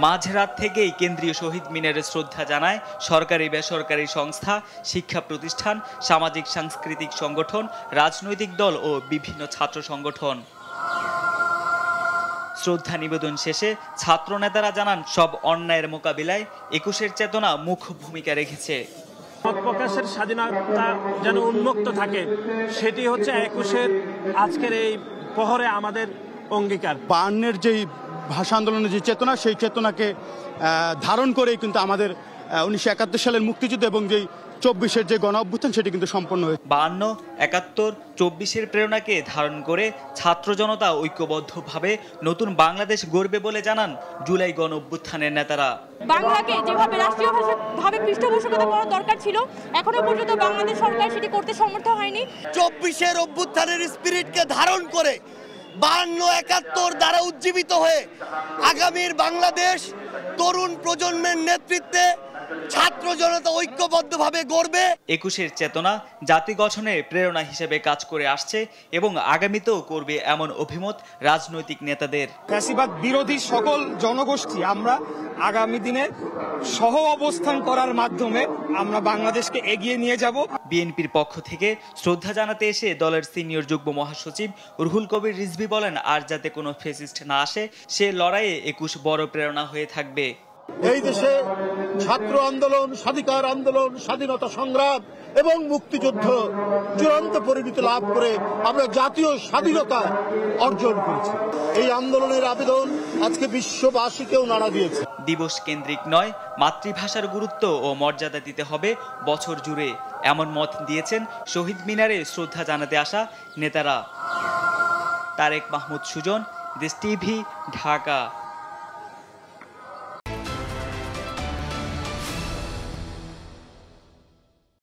মাঝরাত থেকেই কেন্দ্রীয় শহীদ মিনারে শ্রদ্ধা জানায় সরকারি বেসরকারি সংস্থা, শিক্ষা প্রতিষ্ঠান, সামাজিক সাংস্কৃতিক সংগঠন, রাজনৈতিক দল ও বিভিন্ন ছাত্র সংগঠন। শ্রদ্ধা নিবেদন শেষে ছাত্র নেতারা জানান সব অন্যায়ের মোকাবিলায় ২১-এর চেতনা মুখ্য ভূমিকা রেখেছে। মত প্রকাশের স্বাধীনতা যেন উন্মুক্ত থাকে, সেটি হচ্ছে ২১-এর আজকের এই প্রহরে আমাদের অঙ্গীকার। ৫২-এর যেই ভাষা আন্দোলনের যে চেতনা, সেই চেতনাকে ধারণ করেই কিন্তু আমাদের ১৯৭১ সালের মুক্তিযুদ্ধ এবং যেই ২৪-এর যে গণ অভ্যুত্থান সেটি কিন্তু সম্পন্ন হয়েছে। ৫২, ৭১, ২৪-এর প্রেরণাকে ধারণ করে ছাত্র জনতা ঐক্যবদ্ধভাবে নতুন বাংলাদেশ গড়বে বলে জানান জুলাই গণ অভ্যুত্থানের নেতারা। বাংলাকে যেভাবে রাষ্ট্রীয় ভাষাভাবে পৃষ্ঠপোষকতা করার দরকার ছিল, এখনো পর্যন্ত বাংলাদেশ সরকার সেটি করতে সমর্থ হয়নি। ২৪-এর অভ্যুত্থানের স্পিরিটকে ধারণ করে ৫২, ৭১ দ্বারা উজ্জীবিত হয়ে আগামীর বাংলাদেশ তরুণ প্রজন্মের নেতৃত্বে ছাত্র জনতা ঐক্যবদ্ধভাবে গড়বে। ২১-এর চেতনা জাতি গঠনের প্রেরণা হিসেবে কাজ করে আসছে এবং আগামীতেও করবে এমন অভিমত রাজনৈতিক নেতাদের। ফ্যাসিবাদ বিরোধী সকল জনগোষ্ঠী আমরা আগামী দিনে সহ অবস্থান করার মাধ্যমে আমরা বাংলাদেশকে এগিয়ে নিয়ে যাব। বিএনপির পক্ষ থেকে শ্রদ্ধা জানাতে এসে দলের সিনিয়র যুগ্ম মহাসচিব রুহুল কবির রিজভী বলেন, আর যাতে কোনো ফ্যাসিস্ট না আসে সে লড়াইয়ে ২১ বড় প্রেরণা হয়ে থাকবে। এই দেশে ছাত্র আন্দোলন, স্বাধিকার আন্দোলন, স্বাধীনতা সংগ্রাম এবং মুক্তিযুদ্ধ চূড়ান্ত পরিণতি লাভ করে আমরা জাতীয় স্বাধীনতা অর্জন করেছি। এই আন্দোলনের আবেদন আজকে বিশ্ববাসীকেও নাড়া দিয়েছে। দিবস কেন্দ্রিক নয়, মাতৃভাষার গুরুত্ব ও মর্যাদা দিতে হবে বছর জুড়ে, এমন মত দিয়েছেন শহীদ মিনারে শ্রদ্ধা জানাতে আসা নেতারা। তারেক মাহমুদ সুজন, দেশ টিভি, ঢাকা।